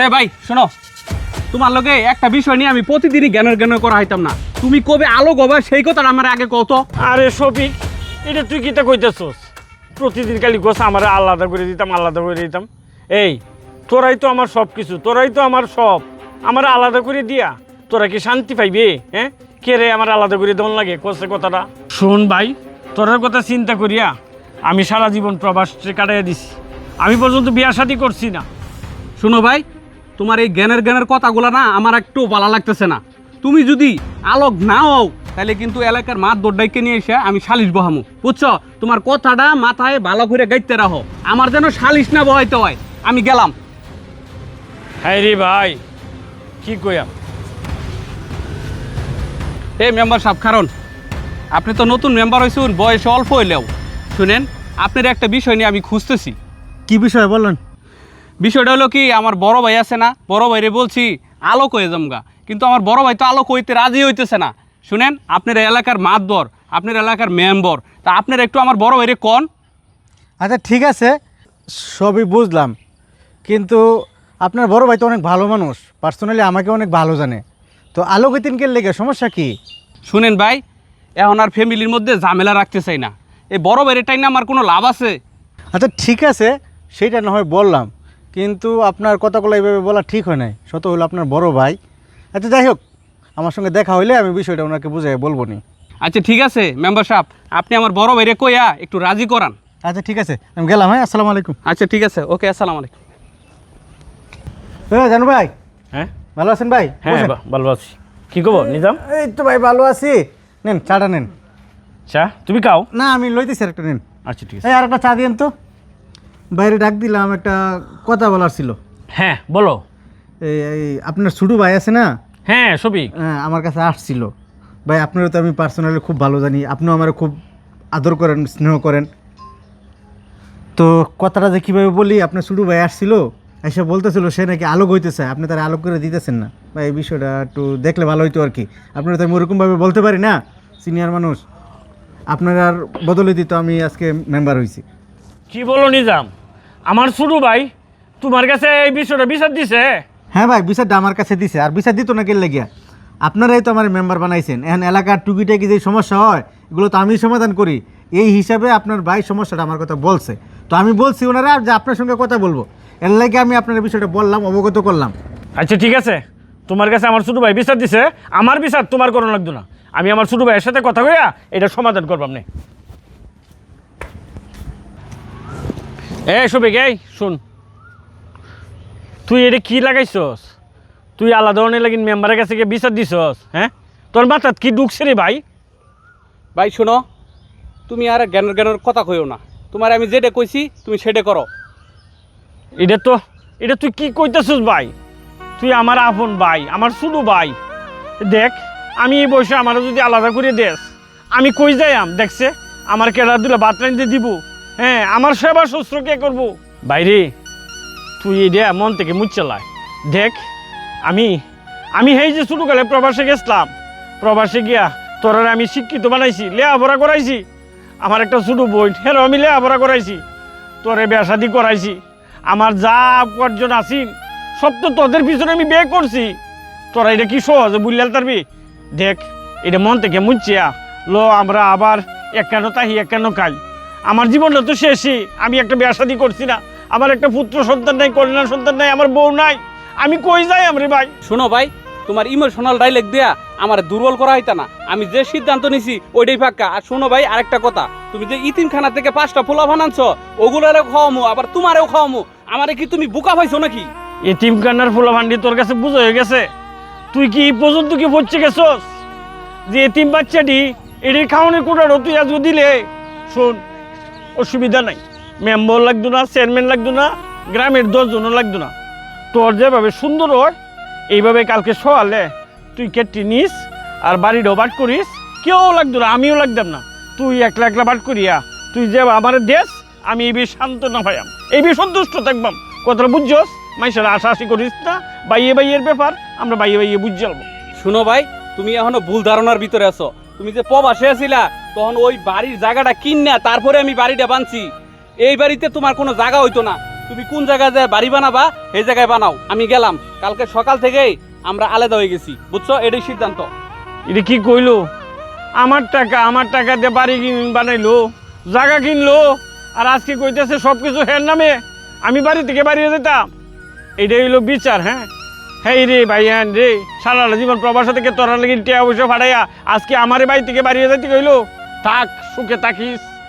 এ ভাই শোনো, তোমার লগে একটা বিষয় নিয়ে আমি প্রতিদিনই জ্ঞানের করা হইতাম না। তুমি কবে আলো গবা সেই কথাটা আমার আগে কত। আরে শফিক, এটা তুই কিতা কইতেছস? প্রতিদিন খালি গোছ আমার আলাদা করে দিতাম। এই তোরাই তো আমার সব কিছু, তোরাই তো আমার সব। আমার আলাদা করে দিয়া তোরা কি শান্তি পাইবে? হ্যাঁ, কে রে আমার আলাদা করে দন লাগে কোসে কথাটা? শোন ভাই, তোরার কথা চিন্তা করিয়া আমি সারা জীবন প্রবাসে কাটাইয়া দিছি। আমি পর্যন্ত বিয়া শাদী করছি না। শোনো ভাই, তোমার এই জ্ঞানের কথাগুলো না আমার একটু ভালো লাগতেছে না। তুমি যদি আলোক না হও তাহলে কিন্তু এলাকার মাঠ দোড্ডাইকে নিয়ে এসে আমি সালিশ বহামু, বুঝছো? তোমার কথাটা মাথায় ভালো করে গাইতে রাখো, আমার যেন সালিশ না বহাইতে হয়। আমি গেলাম। হ্যাঁ রে ভাই, কি কইয়া? এই মেম্বার সাহেব, কারণ আপনি তো নতুন মেম্বার হয়েছেন, বয়সে অল্প হইলেও। শুনেন, আপনার একটা বিষয় নিয়ে আমি খুঁজতেছি। কি বিষয় বলেন? বিষয়টা হলো কি, আমার বড় ভাই আছে না, বড় ভাইরে বলছি আলোক হয়ে জমগা, কিন্তু আমার বড় ভাই তো আলোক হইতে রাজি হইতেছে না। শুনেন, আপনার এলাকার মাতবর, আপনার এলাকার মেম্বার, তা আপনার একটু আমার বড় ভাইরে কন। আচ্ছা ঠিক আছে, সবই বুঝলাম, কিন্তু আপনার বড় ভাই তো অনেক ভালো মানুষ, পার্সোনালি আমাকে অনেক ভালো জানে, তো আলোকিতিনকে লেগে সমস্যা কি? শুনেন ভাই, এখন আর ফ্যামিলির মধ্যে ঝামেলা রাখতে চাই না। এই বড় ভাইরেটাই না আমার কোনো লাভ আছে? আচ্ছা ঠিক আছে, সেইটা না হয় বললাম, কিন্তু আপনার কথাগুলো এইভাবে বলা ঠিক হয় নাই, শত হলো আপনার বড় ভাই। আচ্ছা যাই হোক, আমার সঙ্গে দেখা হইলে আমি বিষয়টা ওনাকে বুঝাই বলবো নি। আচ্ছা ঠিক আছে মেম্বার সাহেব, আপনি আমার বড় ভাইরে কইয়া একটু রাজি করান। আচ্ছা ঠিক আছে, আমি গেলাম। হ্যাঁ, আসসালামু আলাইকুম। আচ্ছা ঠিক আছে, ওকে, আসসালামু আলাইকুম। হ্যাঁ জানু ভাই, হ্যাঁ ভালো আছেন ভাই? হ্যাঁ, বসেন। ভালো আছি। কি খবর নিজাম? এই তো ভাই ভালো আছি। নেন চাটা নেন। চা তুমি খাও? না, আমি লইতেছি একটা নেন। আচ্ছা ঠিক আছে। এই আর একটা চা দিয়েন তো। বাইরে ডাক দিলাম, একটা কথা বলার ছিল। হ্যাঁ বলো। এই আপনার ছোটো ভাই আছে না? হ্যাঁ শফিক। হ্যাঁ, আমার কাছে আসছিল। ভাই আপনারও তো আমি পার্সোনালি খুব ভালো জানি, আপনিও আমার খুব আদর করেন, স্নেহ করেন। তো কথাটা যে কীভাবে বলি, আপনার ছোটো ভাই আসছিল, এসে বলতেছিল সে নাকি আলোক হইতে চায়, আপনি তার আলোক করে দিতেছেন না। ভাই এই বিষয়টা একটু দেখলে ভালো হইতো আর কি। আপনারা তো আমি ওরকমভাবে বলতে পারি না, সিনিয়র মানুষ। আপনার আর বদলে দিত, আমি আজকে মেম্বার হয়েছি। কি বলো নিজাম, আমার ছোট ভাই তোমার কাছে এই বিষয়টা বিচার দিছে? হ্যাঁ ভাই, বিচারটা আমার কাছে দিছে, আর বিচার দিত না কেন লেগিয়া? আপনারাই তো আমার মেম্বার বানাইছেন, এখন এলাকার টুকিটাকি যে সমস্যা হয় এগুলো তো আমি সমাধান করি। এই হিসাবে আপনার ভাই সমস্যাটা আমার কথা বলছে, তো আমি বলছি ওনারা যে আপনার সঙ্গে কথা বলবো, এর লাগে আমি আপনার বিষয়টা বললাম, অবগত করলাম। আচ্ছা ঠিক আছে, তোমার কাছে আমার ছোট ভাই বিচার দিছে, আমার বিচার তোমার করানো লাগতো না। আমি আমার ছোট ভাইয়ের সাথে কথা কইয়া এটা সমাধান করবাম না। এই শফিক, এই শুন, তুই এটা কি লাগাইছস? তুই আলাদা অনেক লাগিন মেম্বারের কাছে গিয়ে বিচার দিছস? হ্যাঁ, তোর মাথাত কি ঢুকছে রে ভাই? ভাই শোনো, তুমি আর জ্ঞানের কথা কইও না। তোমার আমি যেটা কইছি তুমি সেটা করো। এটা তুই কি কইতেছিস ভাই? তুই আমার আপন ভাই, আমার ছোট ভাই। দেখ, আমি এই বয়সে আমার যদি আলাদা করে দেস, আমি কই যাইম? দেখছে আমার কেডা দিলে ভাত রাঁধতে দিব? হ্যাঁ, আমার সেবা শুশ্র কে করবো? বাইরে তুই এটা মন থেকে মুচ্ছালায়। দেখ, আমি এই যে ছোটকালে প্রবাসে গেছিলাম, প্রবাসে গিয়া তোরা আমি শিক্ষিত বানাইছি, লেখাপড়া করাইছি। আমার একটা ছোট বোন, হ্যাঁ আমি লেখাপড়া করাইছি, তোরে বিয়া শাদি করাইছি। আমার যা উপার্জন আছি সব তো তোদের পিছনে আমি বিয়ে করছি। তোরা এটা কি সহজে বুঝলাম পারবি? দেখ, এটা মন থেকে মুচ্ছিয়া লো, আমরা আবার এক কেন তাহি এক কেন খাই। আমার জীবনটা তো শেষই। আমি একটা বিয়া শাদি করছি না, আমার একটা পুত্র সন্তান নাই, কন্যা সন্তান নাই, আমার বউ নাই। আমি কই যাই আমরে ভাই? শোনো ভাই, তোমার ইমোশনাল ডাইলেক্ট দেয়া আমার দুর্বল করা হইতা না। আমি যে সিদ্ধান্ত নিছি ওইটাই পাক্কা। আর শোনো ভাই, আরেকটা কথা, তুমি যে ইতিমখানা থেকে 5টা পোলা বানাচ্ছ, ওগুলারও খাওয়ামু, আবার তোমারও খাওয়ামু। আমারে কি তুমি বোকা পাইছো নাকি? এতিম কান্নার ফুলা ভান্ডি তোর কাছে বুঝা হয়ে গেছে? তুই কি পর্যন্ত কি পড়ছে গেছস যে এতিম বাচ্চাটি এটির খাওয়ানোর কোটারও তুই আজ দিলে? শোন, অসুবিধা নাই, মেম্বার লাগতো না, চেয়ারম্যান লাগতো না, গ্রামের 10 জনও লাগতো না। তোর যেভাবে সুন্দর হয় এইভাবে কালকে সকালে তুই কেটে নিস আর বাড়িটাও বাট করিস, কেউ লাগতো না, আমিও লাগতাম না। তুই একলা একলা বাট করিয়া তুই যে আমার দেশ, আমি এই বেশ শান্ত না ভাইয়াম, এই বেশ সন্তুষ্ট থাকবাম। কথাটা বুঝছস? মাইসের আশাআশি করিস না, বাইয়ের ব্যাপার আমরা বাইয়ে বুঝ যাবো। শুনো ভাই, তুমি এখনো ভুল ধারণার ভিতরে আছো। তুমি যে প্রবাসে আছিলা, তখন ওই বাড়ির জায়গাটা কিনা তারপরে আমি বাড়িটা বানছি। এই বাড়িতে তোমার কোনো জায়গা হইতো না। তুমি কোন জায়গায় যায় বাড়ি বানাবা এই জায়গায় বানাও, আমি গেলাম। কালকে সকাল থেকেই আমরা আলাদা হয়ে গেছি, বুঝছো? এটাই সিদ্ধান্ত। এটা কি কইলো? আমার টাকা দিয়ে বাড়ি বানাইলো, জায়গা কিনলো, আর আজকে কইতেছে সব কিছু হের নামে, আমি বাড়ি থেকে বাড়িয়ে যেতাম। এটাই হইলো বিচার? হ্যাঁ হ্যাঁ রে ভাইয়ান রে, সারা জীবন প্রবাস থেকে তোরা লাগি টিয়া পয়সা ফাটাইয়া আজকে আমার বাড়ি থেকে বাড়িয়ে যেতে কইলো। থাক, সুখে থাকিস।